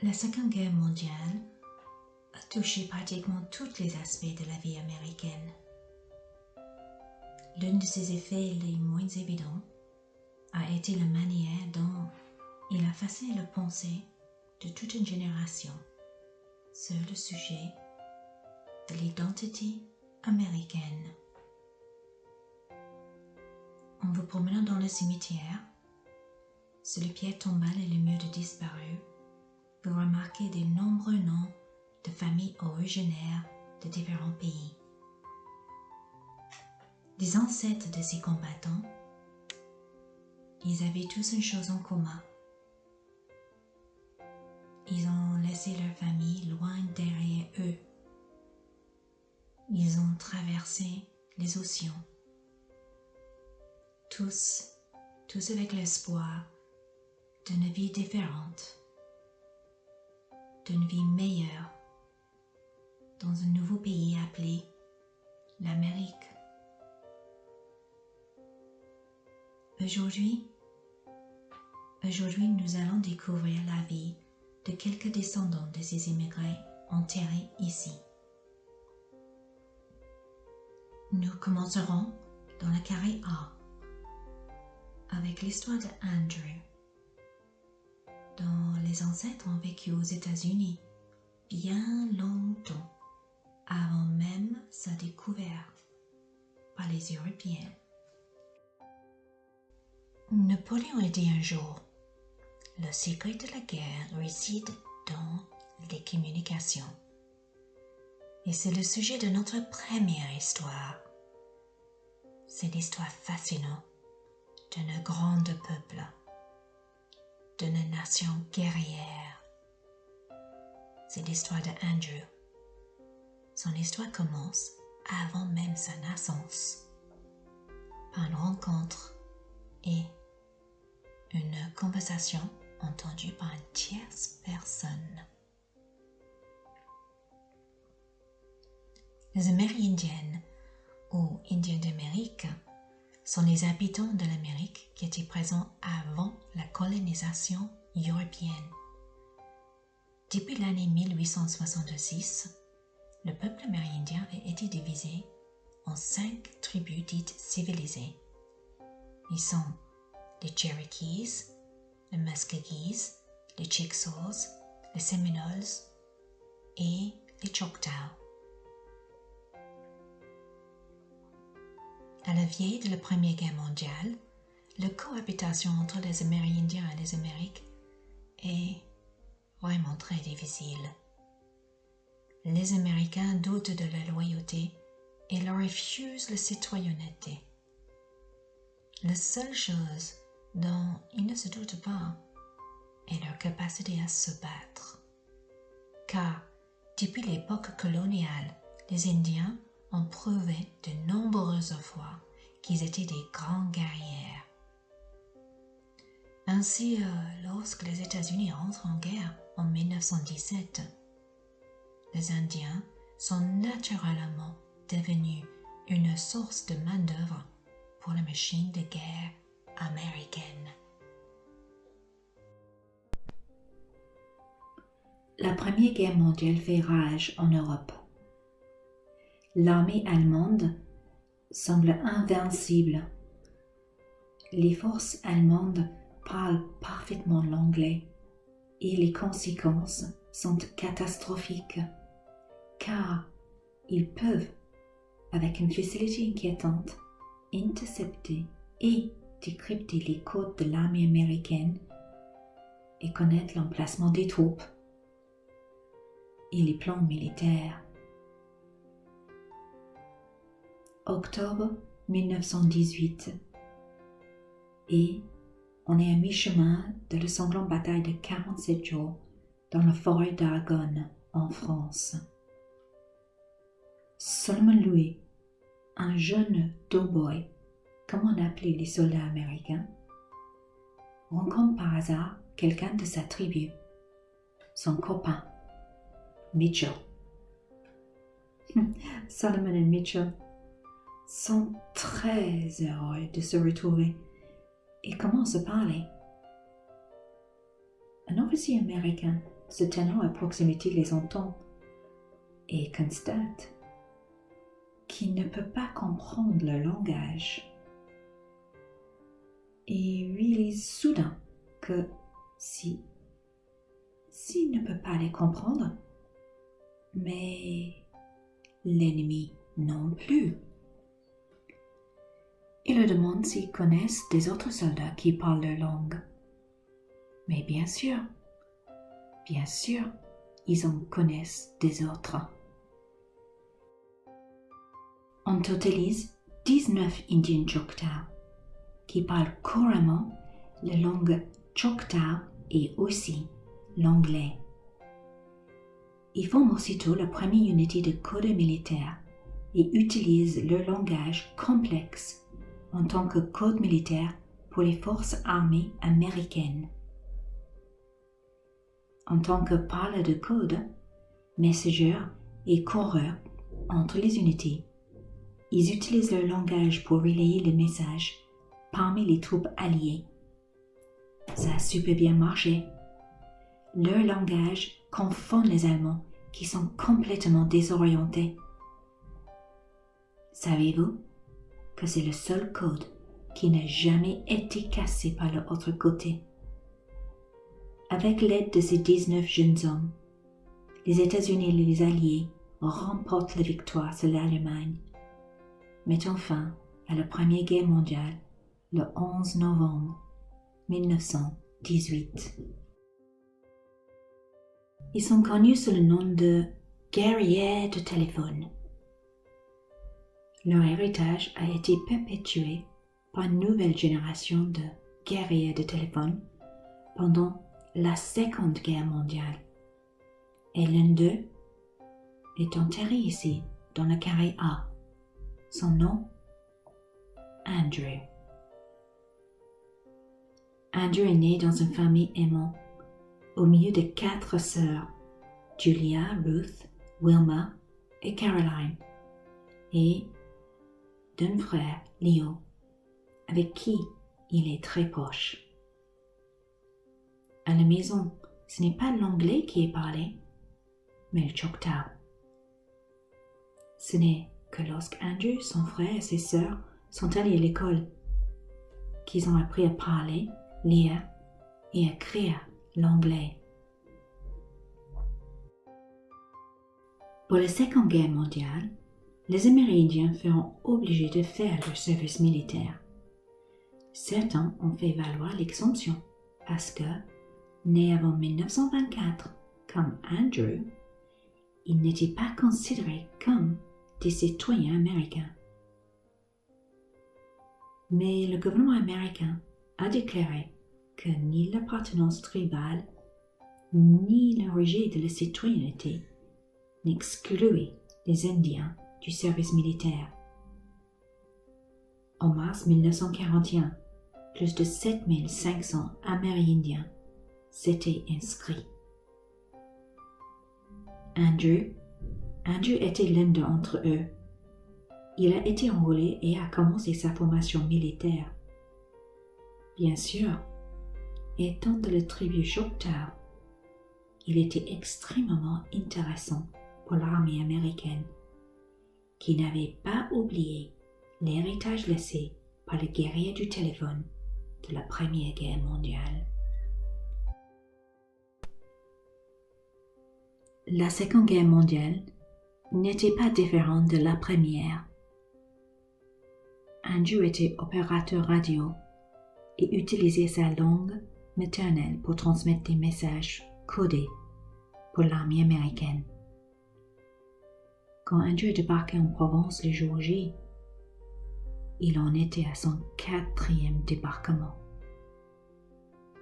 La Seconde Guerre mondiale a touché pratiquement tous les aspects de la vie américaine. L'un de ses effets les moins évidents a été la manière dont il a façonné la pensée de toute une génération sur le sujet de l'identité américaine. En vous promenant dans le cimetière, sur les pierres tombales et les murs de disparus, vous remarquez de nombreux noms de familles originaires de différents pays. Les ancêtres de ces combattants, ils avaient tous une chose en commun. Ils ont laissé leur famille loin derrière eux. Ils ont traversé les océans. Tous avec l'espoir d'une vie différente, d'une vie meilleure, dans un nouveau pays appelé l'Amérique. Aujourd'hui, nous allons découvrir la vie de quelques descendants de ces immigrés enterrés ici. Nous commencerons dans le carré A avec l'histoire d'Andrew, dont les ancêtres ont vécu aux États-Unis bien longtemps avant même sa découverte par les Européens. Napoléon a dit un jour, le secret de la guerre réside dans les communications. Et c'est le sujet de notre première histoire. C'est l'histoire fascinante d'un grand peuple, d'une nation guerrière. C'est l'histoire d'Andrew. Son histoire commence avant même sa naissance, par une rencontre et une conversation entendue par une tierce personne. Les Amérindiennes ou Indiens d'Amérique sont les habitants de l'Amérique qui étaient présents avant la colonisation européenne. Depuis l'année 1866, le peuple amérindien a été divisé en 5 tribus dites civilisées. Ils sont les Cherokees, les Muskogees, les Chickasaws, les Seminoles et les Choctaw. À la veille de la Première Guerre mondiale, la cohabitation entre les Amérindiens et les Amériques est vraiment très difficile. Les Américains doutent de la loyauté et leur refusent la citoyenneté. La seule chose dont ils ne se doutent pas est leur capacité à se battre. Car, depuis l'époque coloniale, les Indiens ont prouvé de nombreuses fois qu'ils étaient des grands guerriers. Ainsi, lorsque les États-Unis entrent en guerre en 1917, les Indiens sont naturellement devenus une source de main-d'œuvre pour la machine de guerre américaine. La Première Guerre mondiale fait rage en Europe. L'armée allemande semble invincible. Les forces allemandes parlent parfaitement l'anglais et les conséquences sont catastrophiques car ils peuvent, avec une facilité inquiétante, intercepter et décrypter les codes de l'armée américaine et connaître l'emplacement des troupes et les plans militaires. Octobre 1918 et on est à mi-chemin de la sanglante bataille de 47 jours dans la forêt d'Argonne en France. Solomon Louis, un jeune doughboy, comme on appelait les soldats américains, rencontre par hasard quelqu'un de sa tribu, son copain, Mitchell. Solomon et Mitchell sont très heureux de se retrouver et commencent à parler. Un officier américain se tenant à proximité les entend et constate qu'il ne peut pas comprendre leur langage et réalise soudain que s'il ne peut pas les comprendre, mais l'ennemi non plus. Il leur demande s'ils connaissent des autres soldats qui parlent leur langue. Mais bien sûr, ils en connaissent des autres. On totalise 19 Indiens Choctaw qui parlent couramment la langue Choctaw et aussi l'anglais. Ils forment aussitôt la première unité de code militaire et utilisent leur langage complexe en tant que code militaire pour les forces armées américaines. En tant que parleur de code, messagers et coureurs entre les unités, ils utilisent leur langage pour relayer les messages parmi les troupes alliées. Ça a super bien marché. Leur langage confond les Allemands qui sont complètement désorientés. Savez-vous que c'est le seul code qui n'a jamais été cassé par l'autre côté? Avec l'aide de ces 19 jeunes hommes, les États-Unis et les Alliés remportent la victoire sur l'Allemagne, mettant fin à la Première Guerre mondiale le 11 novembre 1918. Ils sont connus sous le nom de guerriers de téléphone. Leur héritage a été perpétué par une nouvelle génération de guerriers de téléphone pendant la Seconde Guerre mondiale. Et l'un d'eux est enterré ici, dans le carré A. Son nom, Andrew. Andrew est né dans une famille aimante, au milieu de 4 sœurs, Julia, Ruth, Wilma et Caroline, et d'un frère, Leo, avec qui il est très proche. À la maison, ce n'est pas l'anglais qui est parlé, mais le Choctaw. Ce n'est que lorsque Andrew, son frère et ses sœurs sont allés à l'école qu'ils ont appris à parler, lire et écrire l'anglais. Pour la Seconde Guerre mondiale, les Amérindiens furent obligés de faire leur service militaire. Certains ont fait valoir l'exemption parce que, nés avant 1924 comme Andrew, ils n'étaient pas considérés comme des citoyens américains. Mais le gouvernement américain a déclaré que ni l'appartenance tribale ni le rejet de la citoyenneté n'excluaient les Indiens du service militaire. En mars 1941, plus de 7500 Amérindiens s'étaient inscrits. Andrew était l'un d'entre eux. Il a été enrôlé et a commencé sa formation militaire. Bien sûr, étant de la tribu Choctaw, il était extrêmement intéressant pour l'armée américaine, qui n'avait pas oublié l'héritage laissé par les guerriers du téléphone de la Première Guerre mondiale. La Seconde Guerre mondiale n'était pas différente de la première. Andrew était opérateur radio et utilisait sa langue maternelle pour transmettre des messages codés pour l'armée américaine. Quand Andrew débarquait en Provence le jour J, il en était à son 4e débarquement.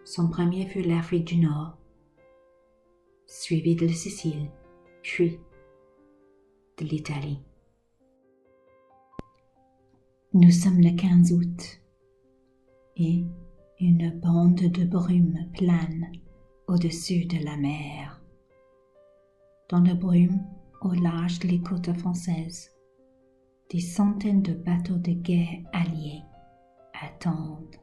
Son premier fut l'Afrique du Nord, suivi de la Sicile, puis de l'Italie. Nous sommes le 15 août et une bande de brume plane au-dessus de la mer. Dans la brume, au large des côtes françaises, des centaines de bateaux de guerre alliés attendent.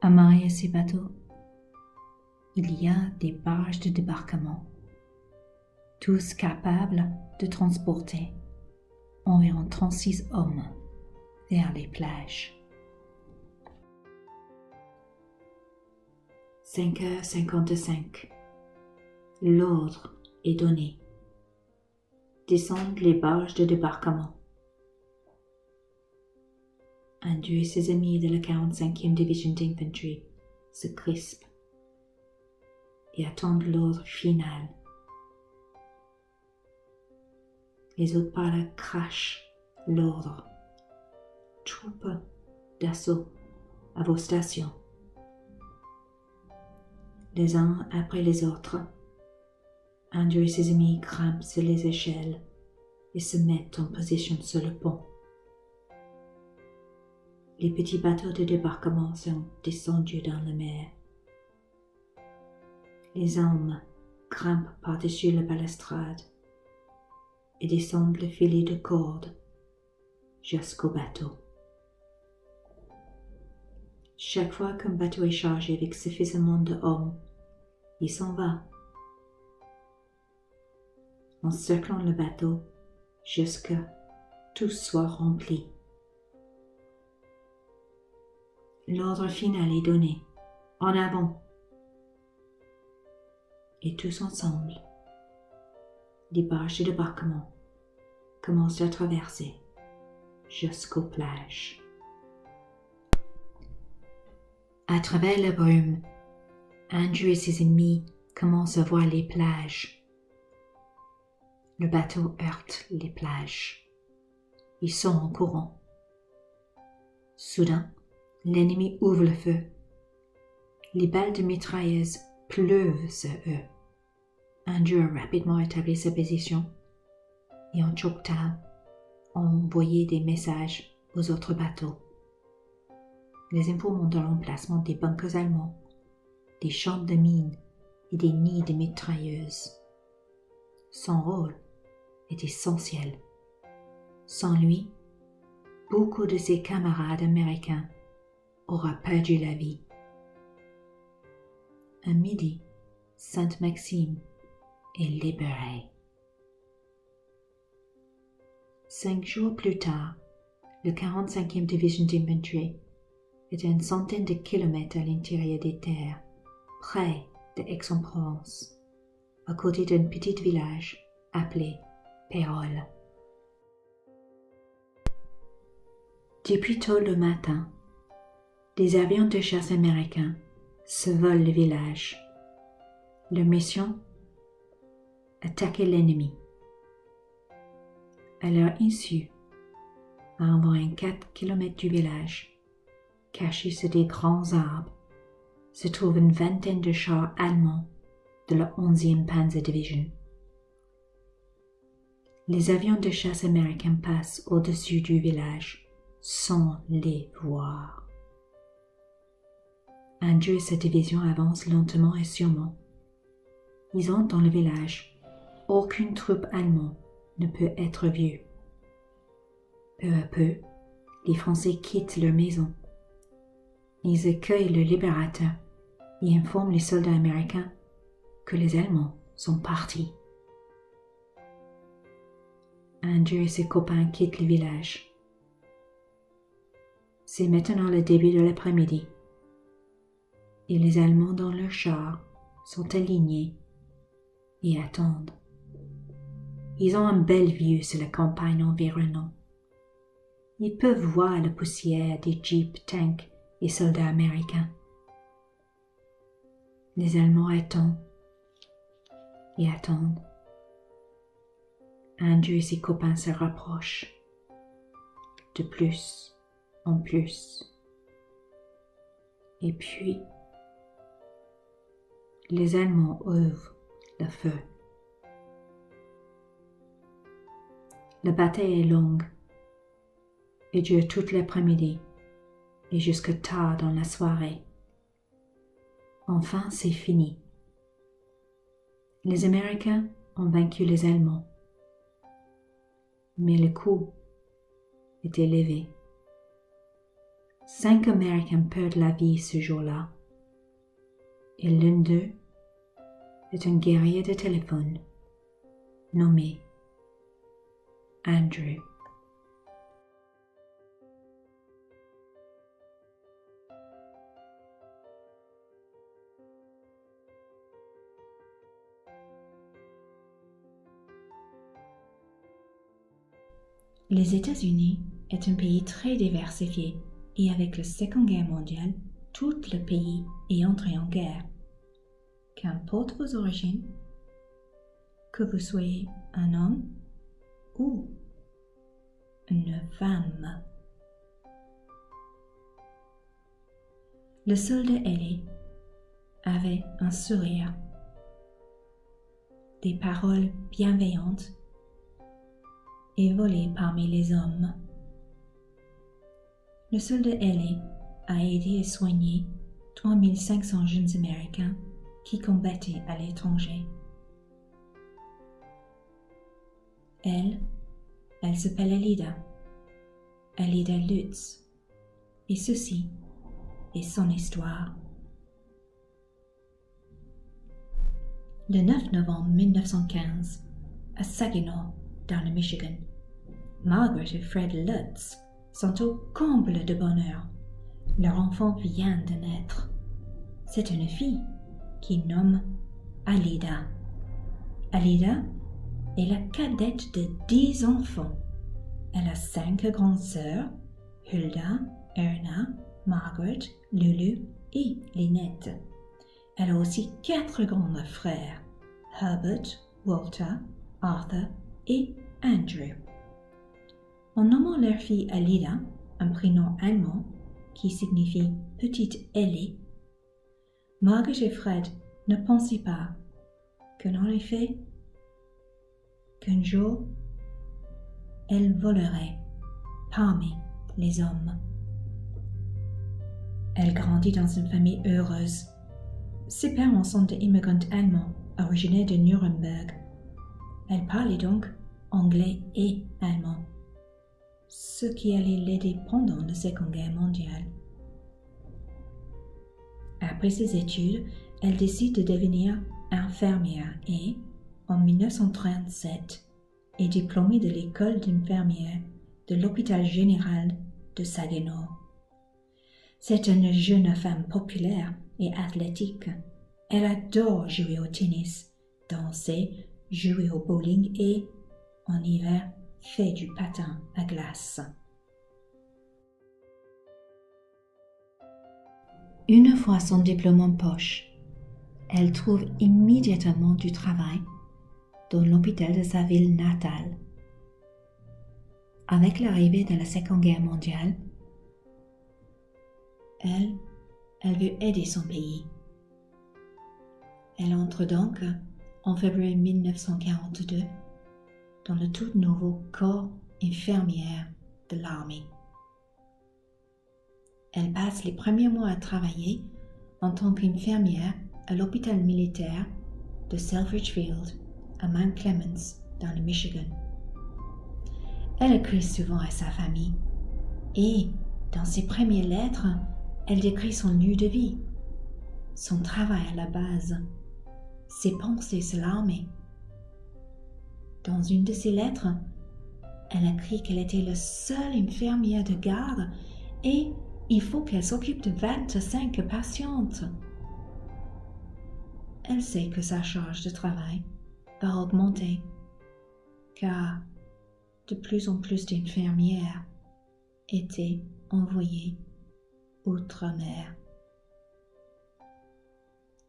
Amarrés à ces bateaux, il y a des barges de débarquement, tous capables de transporter environ 36 hommes vers les plages. 5h55. L'ordre est donné. Descendent les barges de débarquement. Andrew et ses amis de la 45e Division d'Infanterie se crispent et attendent l'ordre final. Les autres par là crachent l'ordre. Troupes d'assaut à vos stations. Les uns après les autres, Andrew et ses amis grimpent sur les échelles et se mettent en position sur le pont. Les petits bateaux de débarquement sont descendus dans la mer. Les hommes grimpent par-dessus la balustrade et descendent le filet de corde jusqu'au bateau. Chaque fois qu'un bateau est chargé avec suffisamment d'hommes, il s'en va, encerclant le bateau jusqu'à tout soit rempli. L'ordre final est donné. En avant. Et tous ensemble, les barges de débarquement commencent à traverser jusqu'aux plages. À travers la brume, Andrew et ses amis commencent à voir les plages. Le bateau heurte les plages. Ils sont en courant. Soudain, l'ennemi ouvre le feu. Les balles de mitrailleuse pleuvent sur eux. Andrew a rapidement établi sa position et en Choctaw a envoyé des messages aux autres bateaux, les informant de l'emplacement des bunkers allemands, des champs de mines et des nids de mitrailleuses. Son rôle est essentiel. Sans lui, beaucoup de ses camarades américains auraient perdu la vie. À midi, Sainte-Maxime est libérée. 5 jours plus tard, le 45e Division d'Infanterie est à une centaine de kilomètres à l'intérieur des terres, près de Aix-en-Provence, à côté d'un petit village appelé Pérols. Depuis tôt le matin, des avions de chasse américains survolent le village. Leur mission: attaquer l'ennemi. À leur insu, à environ 4 km du village, cachés sous des grands arbres, se trouve une vingtaine de chars allemands de la 11e Panzer Division. Les avions de chasse américains passent au-dessus du village sans les voir. Andrew et sa division avancent lentement et sûrement. Ils entrent dans le village. Aucune troupe allemande ne peut être vue. Peu à peu, les Français quittent leur maison. Ils accueillent le libérateur et informent les soldats américains que les Allemands sont partis. Andrew et ses copains quittent le village. C'est maintenant le début de l'après-midi et les Allemands dans leurs chars sont alignés et attendent. Ils ont une belle vue sur la campagne environnante. Ils peuvent voir la poussière des jeeps, tanks et soldats américains. Les Allemands attendent et attendent. Andrew et ses copains se rapprochent de plus en plus. Et puis, les Allemands ouvrent le feu. La bataille est longue et dure toute l'après-midi et jusque tard dans la soirée. Enfin, c'est fini. Les Américains ont vaincu les Allemands, mais le coup est élevé. 5 Américains perdent la vie ce jour-là et l'un d'eux est un guerrier de téléphone nommé Andrew. Les États-Unis est un pays très diversifié et avec la Seconde Guerre mondiale, tout le pays est entré en guerre. Qu'importe vos origines, que vous soyez un homme ou une femme. Le soldat Ellie avait un sourire, des paroles bienveillantes et volé parmi les hommes. Le soldat Ellie a aidé et soigné 3500 jeunes Américains qui combattaient à l'étranger. Elle s'appelle Alida Lutz, et ceci est son histoire. Le 9 novembre 1915, à Saginaw, dans le Michigan, Margaret et Fred Lutz sont au comble de bonheur. Leur enfant vient de naître. C'est une fille qui nomme Alida. Alida est la cadette de 10 enfants. Elle a 5 grandes sœurs, Hulda, Erna, Margaret, Lulu et Lynette. Elle a aussi 4 grands frères, Herbert, Walter, Arthur et Andrew. En nommant leur fille Alida, un prénom allemand qui signifie petite Ellie, Margaret et Fred ne pensaient pas qu'en effet, qu'un jour, elle volerait parmi les hommes. Elle grandit dans une famille heureuse. Ses parents sont des immigrants allemands originaires de Nuremberg. Elle parlait donc anglais et allemand, ce qui allait l'aider pendant la Seconde Guerre mondiale. Après ses études, elle décide de devenir infirmière et, en 1937, est diplômée de l'école d'infirmière de l'hôpital général de Saginaw. C'est une jeune femme populaire et athlétique. Elle adore jouer au tennis, danser, jouer au bowling et, en hiver, fait du patin à glace. Une fois son diplôme en poche, elle trouve immédiatement du travail dans l'hôpital de sa ville natale. Avec l'arrivée de la Seconde Guerre mondiale, elle veut aider son pays. Elle entre donc, en février 1942, dans le tout nouveau corps infirmière de l'armée. Elle passe les premiers mois à travailler en tant qu'infirmière à l'hôpital militaire de Selfridge Field à Mount Clemens dans le Michigan. Elle écrit souvent à sa famille et, dans ses premières lettres, elle décrit son lieu de vie, son travail à la base, ses pensées sur l'armée. Dans une de ses lettres, elle écrit qu'elle était la seule infirmière de garde et il faut qu'elle s'occupe de 25 patientes. Elle sait que sa charge de travail va augmenter, car de plus en plus d'infirmières étaient envoyées outre-mer.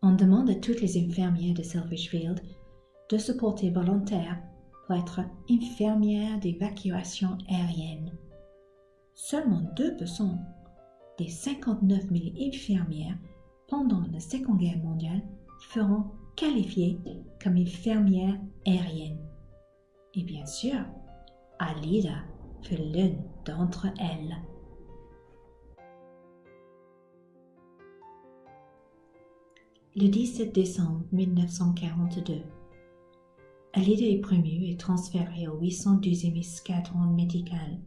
On demande à toutes les infirmières de Selfridge Field de se porter volontaires pour être infirmières d'évacuation aérienne. Seulement 2% des 59 000 infirmières pendant la Seconde Guerre mondiale seront qualifiées comme infirmières aériennes. Et bien sûr, Alida fut l'une d'entre elles. Le 17 décembre 1942, Alida est promue et transférée au 812e escadron médical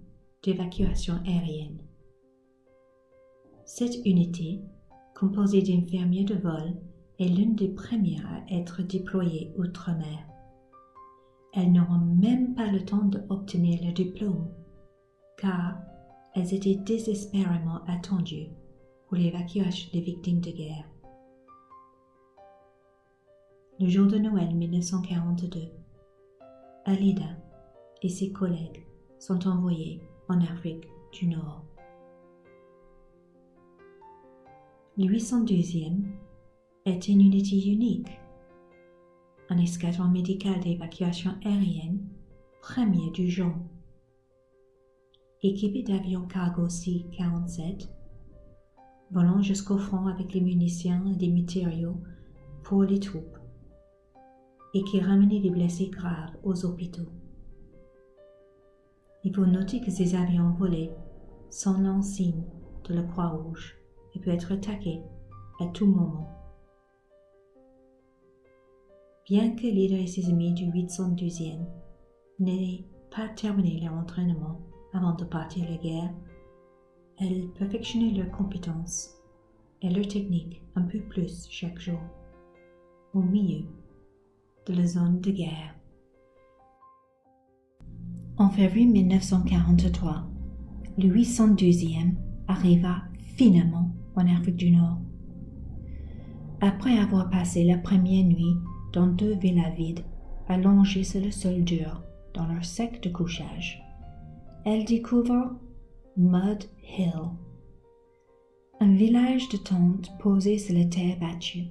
d'évacuation aérienne. Cette unité, composée d'infirmiers de vol est l'une des premières à être déployée outre-mer. Elles n'auront même pas le temps d'obtenir le diplôme, car elles étaient désespérément attendues pour l'évacuation des victimes de guerre. Le jour de Noël 1942, Alida et ses collègues sont envoyés en Afrique du Nord. Le 812e est une unité unique, un escadron médical d'évacuation aérienne premier du genre. Équipé d'avions cargo C-47, volant jusqu'au front avec les munitions et des matériaux pour les troupes, et qui ramenait des blessés graves aux hôpitaux. Il faut noter que ces avions volaient sans l'insigne de la Croix-Rouge et peuvent être attaqués à tout moment. Bien que Alida et ses amis du 812e n'aient pas terminé leur entraînement avant de partir à la guerre, elles perfectionnaient leurs compétences et leurs techniques un peu plus chaque jour, au milieu de la zone de guerre. En février 1943, le 812e arriva finalement en Afrique du Nord. Après avoir passé la première nuit dans 2 villas vides, allongées sur le sol dur dans leur sac de couchage, elles découvrent Mud Hill, un village de tentes posé sur la terre battue.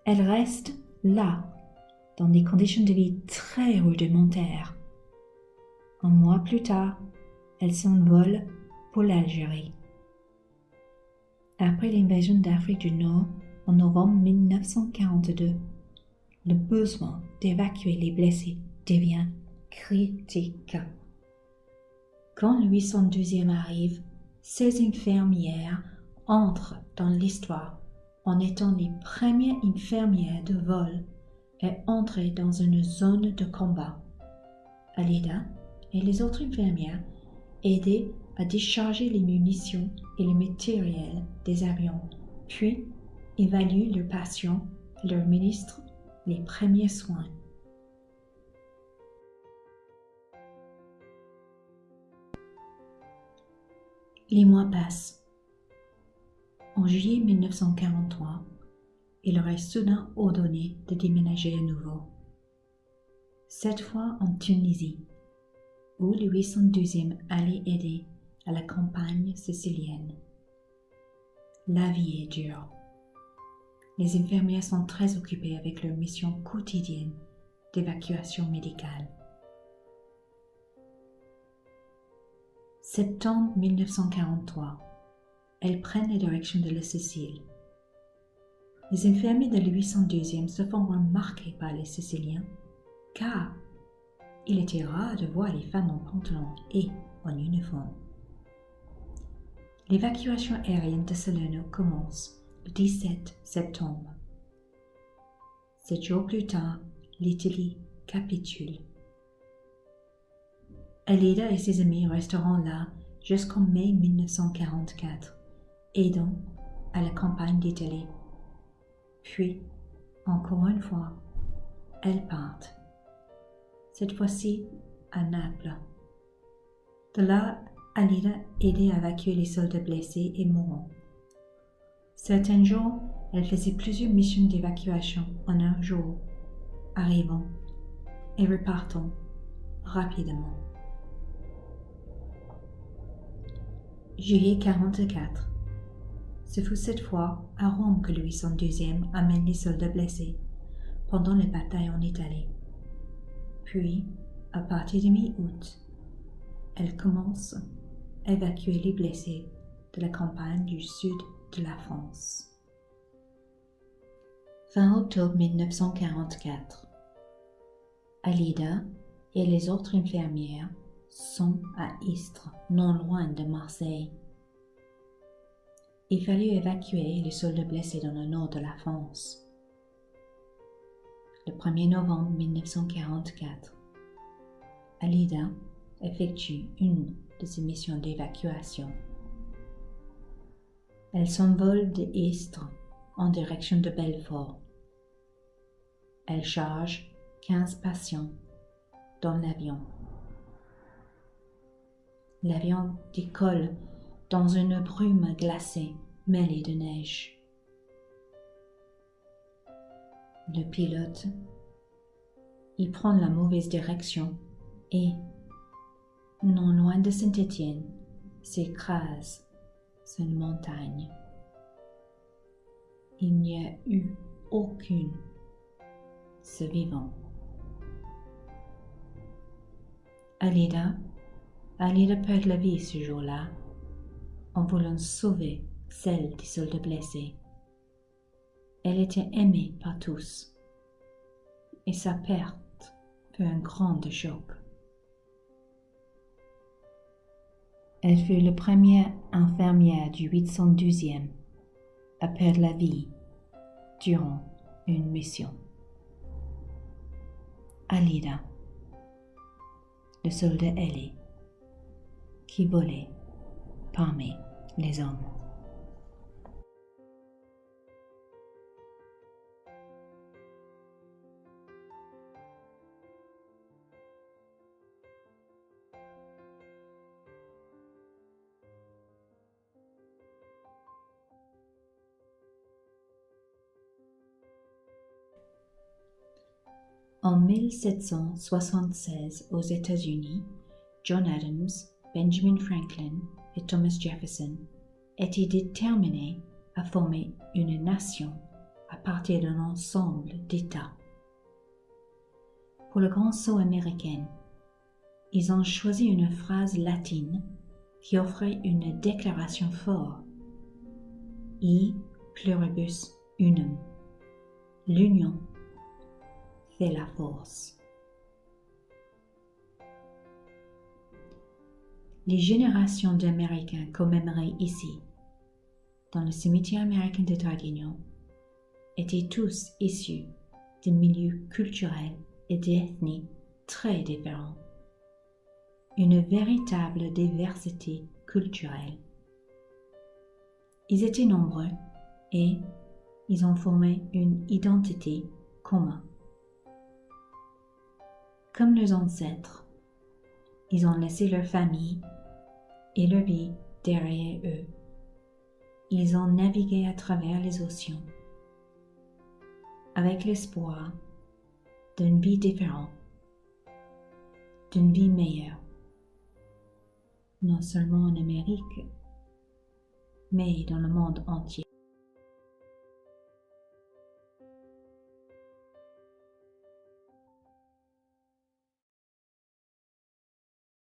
Elles restent là, dans des conditions de vie très rudimentaires. Un mois plus tard, elles s'envolent pour l'Algérie. Après l'invasion d'Afrique du Nord en novembre 1942, le besoin d'évacuer les blessés devient critique. Quand le 812e arrive, ces infirmières entrent dans l'histoire en étant les premières infirmières de vol et entrées dans une zone de combat. Alida et les autres infirmières aidaient à décharger les munitions et le matériel des avions, puis évaluent leurs patients et leur ministrent les premiers soins. Les mois passent. En juillet 1943, il leur est soudain ordonné de déménager à nouveau. Cette fois en Tunisie, où le 812e allait aider à la campagne sicilienne. La vie est dure. Les infirmières sont très occupées avec leur mission quotidienne d'évacuation médicale. Septembre 1943, elles prennent la direction de la Sicile. Les infirmiers de la 812e se font remarquer par les Siciliens, car il était rare de voir les femmes en pantalon et en uniforme. L'évacuation aérienne de Salerno commence le 17 septembre. 7 jours plus tard, l'Italie capitule. Alida et ses amis resteront là jusqu'en mai 1944, aidant à la campagne d'Italie. Puis, encore une fois, elles partent. Cette fois-ci à Naples. De là, Alida aidait à évacuer les soldats blessés et mourants. Certains jours, elle faisait plusieurs missions d'évacuation en un jour, arrivant et repartant rapidement. Juillet 1944. Ce fut cette fois à Rome que le 812e amène les soldats blessés pendant les batailles en Italie. Puis, à partir de mi-août, elle commence à évacuer les blessés de la campagne du sud de la France. Fin octobre 1944, Alida et les autres infirmières sont à Istres, non loin de Marseille. Il fallut évacuer les soldats blessés dans le nord de la France. Le 1er novembre 1944, Alida effectue une de ses missions d'évacuation. Elle s'envole de Istres en direction de Belfort. Elle charge 15 patients dans l'avion. L'avion décolle dans une brume glacée mêlée de neige. Le pilote y prend la mauvaise direction et, non loin de Saint-Étienne, s'écrase sur une montagne. Il n'y a eu aucune survivant. Alida perd la vie ce jour-là en voulant sauver celle des soldats blessés. Elle était aimée par tous et sa perte fut un grand choc. Elle fut la première infirmière du 812e à perdre la vie durant une mission. Alida, le soldat ailé, qui volait parmi les hommes. En 1776, aux États-Unis, John Adams, Benjamin Franklin et Thomas Jefferson étaient déterminés à former une nation à partir d'un ensemble d'États. Pour le grand sceau américain, ils ont choisi une phrase latine qui offrait une déclaration forte. E pluribus unum. L'union fait la force. Les générations d'Américains commémorées ici, dans le cimetière américain de Draguignan, étaient tous issus de milieux culturels et d'ethnies très différents. Une véritable diversité culturelle. Ils étaient nombreux et ils ont formé une identité commune. Comme leurs ancêtres, ils ont laissé leur famille et leur vie derrière eux. Ils ont navigué à travers les océans avec l'espoir d'une vie différente, d'une vie meilleure, non seulement en Amérique, mais dans le monde entier.